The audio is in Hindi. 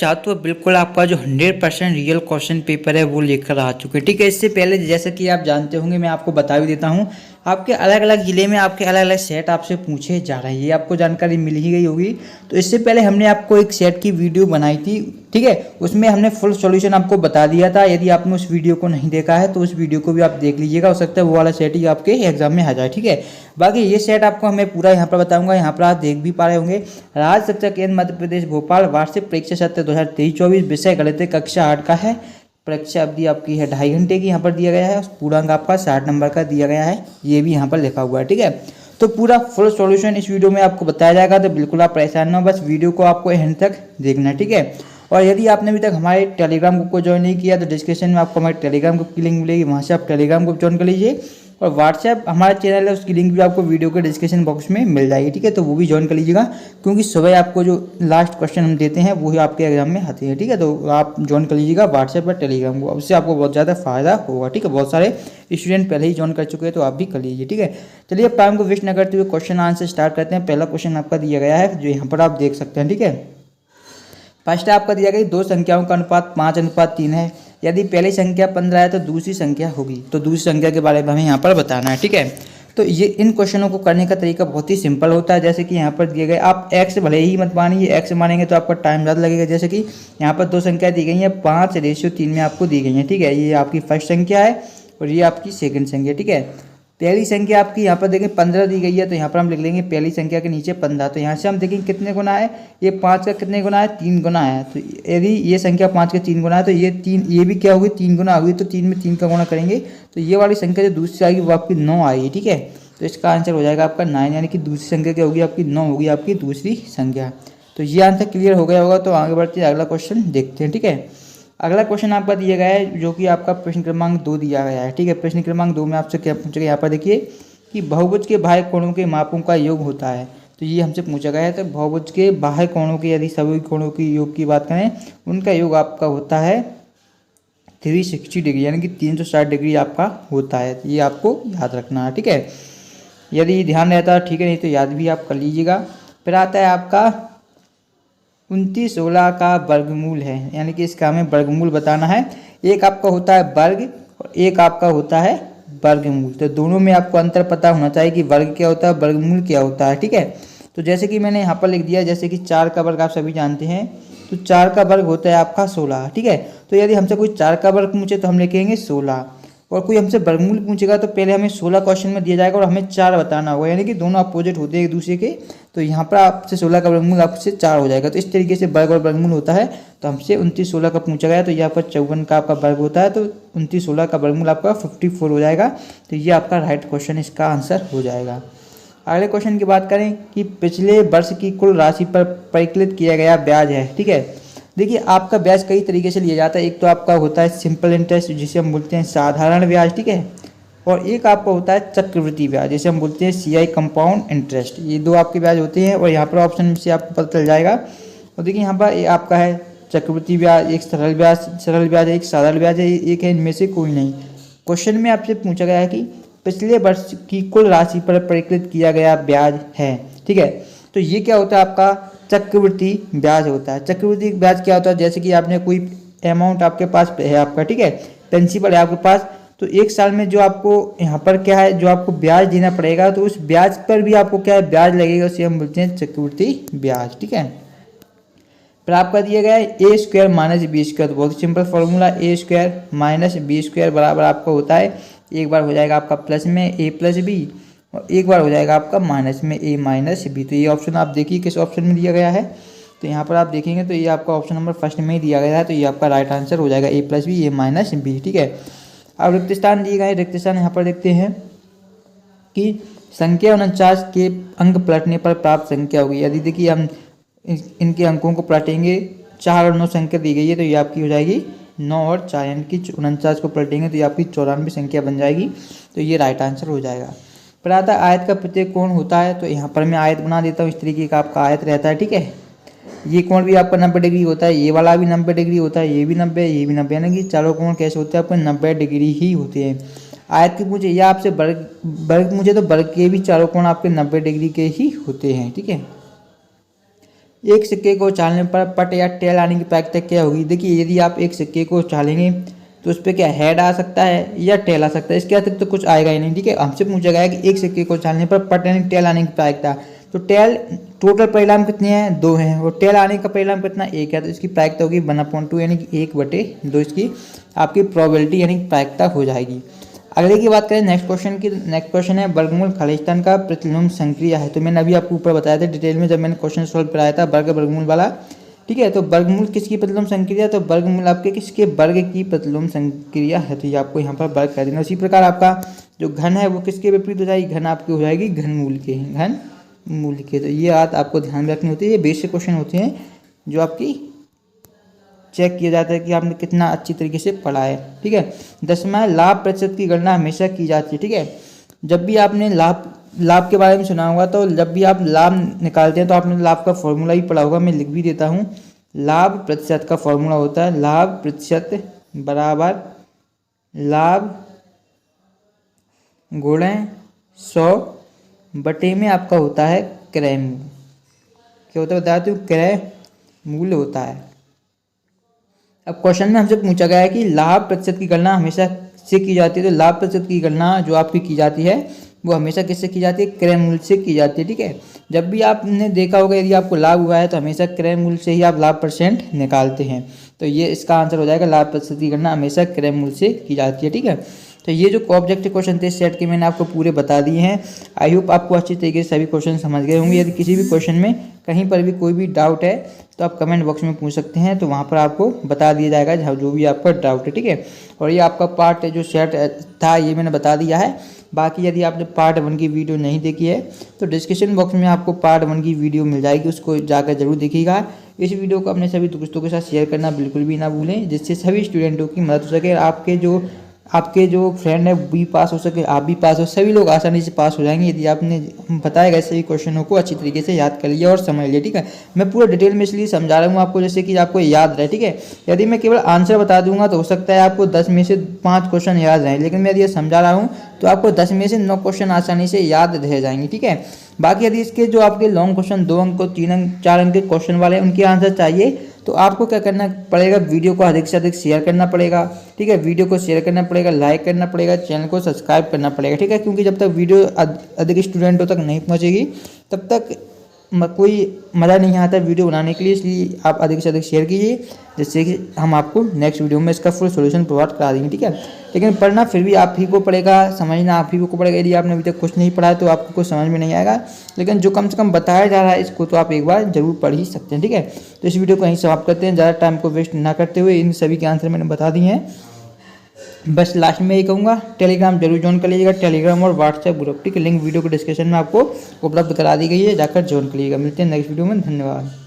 चाहते हो बिल्कुल आपका जो 100% रियल क्वेश्चन पेपर है वो लेकर आ चुके हैं। ठीक है, इससे पहले जैसा कि आप जानते होंगे, मैं आपको बता भी देता हूँ, आपके अलग अलग ज़िले में आपके अलग अलग सेट आपसे पूछे जा रहे हैं, ये आपको जानकारी मिल ही गई होगी। तो इससे पहले हमने आपको एक सेट की वीडियो बनाई थी, ठीक है, उसमें हमने फुल सॉल्यूशन आपको बता दिया था। यदि आपने उस वीडियो को नहीं देखा है तो उस वीडियो को भी आप देख लीजिएगा, हो सकता है वो वाला सेट ही आपके एग्जाम में आ जाए। ठीक है, बाकी ये सेट आपको मैं पूरा यहाँ पर बताऊंगा, यहाँ पर आप देख भी पा रहे होंगे। राज्य शिक्षा केंद्र मध्य प्रदेश भोपाल, वार्षिक परीक्षा सत्र 2023-24, विषय गणित कक्षा 8 का है। परीक्षा अवधि आपकी है 2.5 घंटे की, यहाँ पर दिया गया है। पूर्णांक आपका 60 नंबर का दिया गया है, ये भी यहाँ पर लिखा हुआ है। ठीक है, तो पूरा फुल सॉल्यूशन इस वीडियो में आपको बताया जाएगा, तो बिल्कुल आप परेशान ना हो, बस वीडियो को आपको एंड तक देखना है। ठीक है, और यदि आपने अभी तक हमारे टेलीग्राम ग्रुप को ज्वाइन नहीं किया तो डिस्क्रिप्शन में आपको हमारे टेलीग्राम ग्रुप की लिंक मिलेगी, वहाँ से आप टेलीग्राम ग्रुप ज्वाइन कर लीजिए। और व्हाट्सएप हमारा चैनल है, उसकी लिंक भी आपको वीडियो के डिस्क्रिप्शन बॉक्स में मिल जाएगी। ठीक है, तो वो भी ज्वाइन कर लीजिएगा, क्योंकि सुबह आपको जो लास्ट क्वेश्चन हम देते हैं वही आपके एग्जाम में आते हैं। ठीक है, तो आप ज्वाइन कर लीजिएगा व्हाट्सएप पर टेलीग्राम को, उससे आपको बहुत ज़्यादा फायदा होगा। ठीक है, बहुत सारे स्टूडेंट पहले ही ज्वाइन कर चुके हैं, तो आप भी कर लीजिए। ठीक है, चलिए अब टाइम को वेस्ट न करते हुए क्वेश्चन आंसर स्टार्ट करते हैं। पहला क्वेश्चन आपका दिया गया है, जो यहाँ पर आप देख सकते हैं। ठीक है, फर्स्ट आपका दिया गया दो संख्याओं का अनुपात 5:3 है। यदि पहली संख्या 15 है तो दूसरी संख्या होगी, तो दूसरी संख्या के बारे में हमें यहाँ पर बताना है। ठीक है, तो ये इन क्वेश्चनों को करने का तरीका बहुत ही सिंपल होता है। जैसे कि यहाँ पर दिए गए, आप एक्स भले ही मत मानिए, एक्स मानेंगे तो आपका टाइम ज़्यादा लगेगा। जैसे कि यहाँ पर दो संख्या दी गई हैं, 5:3 में आपको दी गई हैं। ठीक है, ये आपकी फर्स्ट संख्या है और ये आपकी सेकंड संख्या। ठीक है, पहली संख्या आपकी यहाँ पर देखें 15 दी गई है, तो यहाँ पर हम लिख लेंगे पहली संख्या के नीचे 15। तो यहाँ से हम देखेंगे कितने गुना है, ये 5 का कितने गुना है, 3 गुना है। तो यदि ये संख्या 5 का 3 गुना है तो ये भी क्या होगी, 3 गुना होगी। तो 3 में 3 का गुना करेंगे तो ये वाली संख्या जो दूसरी आएगी वो आपकी 9 आएगी। ठीक है, तो इसका आंसर हो जाएगा आपका 9, यानी कि दूसरी संख्या क्या होगी आपकी, 9 होगी आपकी दूसरी संख्या। तो ये आंसर क्लियर हो गया होगा। तो आगे बढ़ते अगला क्वेश्चन देखते हैं। ठीक है, अगला क्वेश्चन आपका दिया गया है, जो कि आपका प्रश्न क्रमांक 2 दिया गया है। ठीक है, प्रश्न क्रमांक 2 में आपसे क्या पूछा गया, यहाँ पर देखिए कि बहुभुज के बाह्य कोणों के मापों का योग होता है। तो ये हमसे पूछा गया है। तो बहुभुज के बाह्य कोणों के यदि सभी कोणों की योग की बात करें, उनका योग आपका होता है 360 डिग्री, यानी कि 360 डिग्री आपका होता है। ये आपको याद रखना है। ठीक है, यदि ध्यान रहता है ठीक है, नहीं तो याद भी आप कर लीजिएगा। फिर आता है आपका 29/16 का वर्गमूल है, यानी कि इसका हमें वर्गमूल बताना है। एक आपका होता है वर्ग और एक आपका होता है वर्गमूल। तो दोनों में आपको अंतर पता होना चाहिए कि वर्ग क्या होता है, वर्गमूल क्या होता है। ठीक है, तो जैसे कि मैंने यहाँ पर लिख दिया, जैसे कि 4 का वर्ग आप सभी जानते हैं, तो 4 का वर्ग होता है आपका 16। ठीक है, तो यदि हमसे कोई 4 का वर्ग पूछे तो हम लिखेंगे 16, और कोई हमसे वर्गमूल पूछेगा तो पहले हमें 16 क्वेश्चन में दिया जाएगा और हमें 4 बताना होगा, यानी कि दोनों अपोजिट होते हैं एक दूसरे के। तो यहाँ पर आपसे 16 का वर्गमूल आपसे 4 हो जाएगा। तो इस तरीके से वर्ग और वर्गमूल होता है। तो हमसे 29/16 का पूछा गया, तो यहाँ पर 54 का आपका वर्ग होता है, तो 29/16 का वर्गमूल आपका 54 हो जाएगा। तो ये आपका राइट क्वेश्चन इसका आंसर हो जाएगा। अगले क्वेश्चन की बात करें कि पिछले वर्ष की कुल राशि पर परिकलित किया गया ब्याज है। ठीक है, देखिए आपका ब्याज कई तरीके से लिया जाता है। एक तो आपका होता है सिंपल इंटरेस्ट, जिसे हम बोलते हैं साधारण ब्याज। ठीक है, और एक आपका होता है चक्रवृद्धि ब्याज, जिसे हम बोलते हैं CI कंपाउंड इंटरेस्ट। ये दो आपके ब्याज होते हैं, और यहाँ पर ऑप्शन से आपको पता चल जाएगा। और देखिए यहाँ पर आपका है चक्रवृद्धि ब्याज, एक सरल ब्याज है, एक साधारण ब्याज है, एक है, इनमें से कोई नहीं। क्वेश्चन में आपसे पूछा गया है कि पिछले वर्ष की कुल राशि पर परिकलित किया गया ब्याज है। ठीक है, तो ये क्या होता है आपका चक्रवृद्धि ब्याज होता है। चक्रवृद्धि ब्याज क्या होता है, जैसे कि आपने कोई अमाउंट आपके पास है आपका, ठीक है, प्रिंसिपल है आपके पास, तो एक साल में जो आपको यहाँ पर क्या है, जो आपको ब्याज देना पड़ेगा, तो उस ब्याज पर भी आपको क्या है, ब्याज लगेगा, उसे हम बोलते हैं चक्रवृद्धि ब्याज। ठीक है, फिर आपका दिया गया है A² - B²। तो बहुत सिंपल फॉर्मूला, A² - B² बराबर आपका होता है, एक बार हो जाएगा आपका प्लस में A+B, और एक बार हो जाएगा आपका माइनस में A-B। तो ये ऑप्शन आप देखिए किस ऑप्शन में दिया गया है। तो यहाँ पर आप देखेंगे तो ये आपका ऑप्शन नंबर फर्स्ट में ही दिया गया है। तो ये आपका राइट आंसर हो जाएगा A+B A-B। ठीक है, अब रिक्त स्थान दिए गए, रिक्त स्थान यहाँ पर देखते हैं कि संख्या 49 के अंक पलटने पर प्राप्त संख्या होगी। यदि देखिए हम इनके अंकों को पलटेंगे, 4 और 9 संख्या दी गई है, तो ये आपकी हो जाएगी 9 और 4, यानी कि 49 को पलटेंगे तो ये आपकी 94 संख्या बन जाएगी। तो ये राइट आंसर हो जाएगा। फिर आता है आयत का प्रत्येक कोण होता है। तो यहाँ पर मैं आयत बना देता हूँ, इस तरीके का आपका आयत रहता है। ठीक है, ये कोण भी आपका 90 डिग्री होता है, ये वाला भी 90 डिग्री होता है, ये भी 90, ये भी 90, यानी कि चारों कोण कैसे होते हैं आपके 90 डिग्री ही होते हैं। आयत की मुझे या आपसे वर्ग मुझे, तो वर्ग के भी चारों कोण आपके 90 डिग्री के ही होते हैं। ठीक है, एक सिक्के को उछालने पर पट या टेल आने की प्रायिकता क्या होगी। देखिए यदि आप एक सिक्के को उछालेंगे तो उस पर क्या हेड आ सकता है या टेल आ सकता है, इसके अतिरिक्त तो कुछ आएगा ही नहीं। ठीक है, हमसे पूछा गया है कि एक सिक्के को उछालने पर पट यानी टेल आने की प्रायिकता, तो टेल टोटल परिणाम कितने हैं, 2 हैं, और टेल आने का परिणाम कितना, 1 है, तो इसकी प्रायिकता होगी 1/2 यानी कि 1/2 इसकी आपकी प्रोबेबिलिटी यानी प्रायिकता हो जाएगी। अगले की बात करें नेक्स्ट क्वेश्चन की। नेक्स्ट क्वेश्चन है वर्गमूल खालिस्तान का प्रतिलोम संक्रिया है। तो मैंने अभी आपको ऊपर बताया था डिटेल में जब मैंने क्वेश्चन सॉल्व कराया था वर्गमूल वाला। ठीक है, तो वर्गमूल किसकी प्रतिलोम संक्रिया, तो वर्गमूल आपके किसके, वर्ग की प्रतिलोम संक्रिया है, तो ये आपको यहाँ पर वर्ग कर देना। उसी प्रकार आपका जो घन है वो किसके विपरीत हो जाएगी, घन आपकी हो जाएगी घनमूल के, घनमूल के। तो ये बात आपको ध्यान में रखनी होती है, ये बेसिक क्वेश्चन होते हैं जो आपकी चेक किया जाता है कि आपने कितना अच्छी तरीके से पढ़ा है। ठीक है, 10वां लाभ प्रतिशत की गणना हमेशा की जाती है। ठीक है, जब भी आपने लाभ के बारे में सुना होगा, तो जब भी आप लाभ निकालते हैं तो आपने लाभ का फॉर्मूला ही पढ़ा होगा, मैं लिख भी देता हूँ। लाभ प्रतिशत का फॉर्मूला होता है लाभ प्रतिशत बराबर लाभ गुणे 100 में आपका होता है क्रय मूल्य। क्या होता है बताया, तो क्रय मूल्य होता है। अब क्वेश्चन में हमसे पूछा गया है कि लाभ प्रतिशत की गणना हमेशा से की जाती है, तो लाभ प्रतिशत की गणना जो आपकी की जाती है वो हमेशा किससे की जाती है, क्रय मूल्य से की जाती है। ठीक है, जब भी आपने देखा होगा यदि आपको लाभ हुआ है तो हमेशा क्रय मूल्य से ही आप लाभ परसेंट निकालते हैं, तो ये इसका आंसर हो जाएगा लाभ प्रतिशत की गणना हमेशा क्रय मूल्य से की जाती है। ठीक है, तो ये जो ऑब्जेक्टिव क्वेश्चन थे सेट के मैंने आपको पूरे बता दिए हैं। आई होप आपको अच्छी तरीके से सभी क्वेश्चन समझ गए होंगे। यदि किसी भी क्वेश्चन में कहीं पर भी कोई भी डाउट है तो आप कमेंट बॉक्स में पूछ सकते हैं, तो वहाँ पर आपको बता दिया जाएगा जो भी आपका डाउट है। ठीक है, और ये आपका पार्ट जो सेट था ये मैंने बता दिया है। बाकी यदि आपने पार्ट 1 की वीडियो नहीं देखी है तो डिस्क्रिप्शन बॉक्स में आपको पार्ट 1 की वीडियो मिल जाएगी, उसको जाकर जरूर देखिएगा। इस वीडियो को अपने सभी दोस्तों के साथ शेयर करना बिल्कुल भी ना भूलें, जिससे सभी स्टूडेंटों की मदद हो सके। आपके जो फ्रेंड है भी पास हो सके, आप भी पास हो, सभी लोग आसानी से पास हो जाएंगे यदि आपने बताए गए सभी क्वेश्चनों को अच्छी तरीके से याद कर लिया और समझ लिया। ठीक है, मैं पूरा डिटेल में इसलिए समझा रहा हूँ आपको जैसे कि आपको याद रहे। ठीक है, यदि मैं केवल आंसर बता दूंगा तो हो सकता है आपको 10 में से 5 क्वेश्चन याद रहें, लेकिन मैं यदि समझा रहा हूँ तो आपको 10 में से 9 क्वेश्चन आसानी से याद रह जाएंगे। ठीक है, बाकी यदि इसके जो आपके लॉन्ग क्वेश्चन 2 अंक 3 अंक 4 अंक के क्वेश्चन वाले उनके आंसर चाहिए तो आपको क्या करना पड़ेगा, वीडियो को अधिक से अधिक शेयर करना पड़ेगा। ठीक है, वीडियो को शेयर करना पड़ेगा, लाइक करना पड़ेगा, चैनल को सब्सक्राइब करना पड़ेगा। ठीक है, क्योंकि जब तक वीडियो अधिक स्टूडेंटों तक नहीं पहुंचेगी तब तक कोई मज़ा नहीं आता वीडियो बनाने के लिए, इसलिए आप अधिक से अधिक शेयर कीजिए, जिससे कि हम आपको नेक्स्ट वीडियो में इसका फुल सॉल्यूशन प्रोवाइड करा देंगे। ठीक है, लेकिन पढ़ना फिर भी आप ही को पड़ेगा, समझना आप ही को पड़ेगा। यदि आपने अभी तक कुछ नहीं पढ़ा तो आपको कुछ समझ में नहीं आएगा, लेकिन जो कम से कम बताया जा रहा है इसको तो आप एक बार जरूर पढ़ ही सकते हैं। ठीक है, तो इस वीडियो को यहीं समाप्त करते हैं, ज़्यादा टाइम को वेस्ट ना करते हुए। इन सभी के आंसर मैंने बता दिए हैं, बस लास्ट में यही कहूँगा टेलीग्राम जरूर ज्वाइन कर लीजिएगा, टेलीग्राम और व्हाट्सएप ग्रुप। ठीक है, लिंक वीडियो को डिस्क्रिप्शन में आपको उपलब्ध करा दी गई है, जाकर ज्वाइन करिएगा। मिलते हैं नेक्स्ट वीडियो में, धन्यवाद।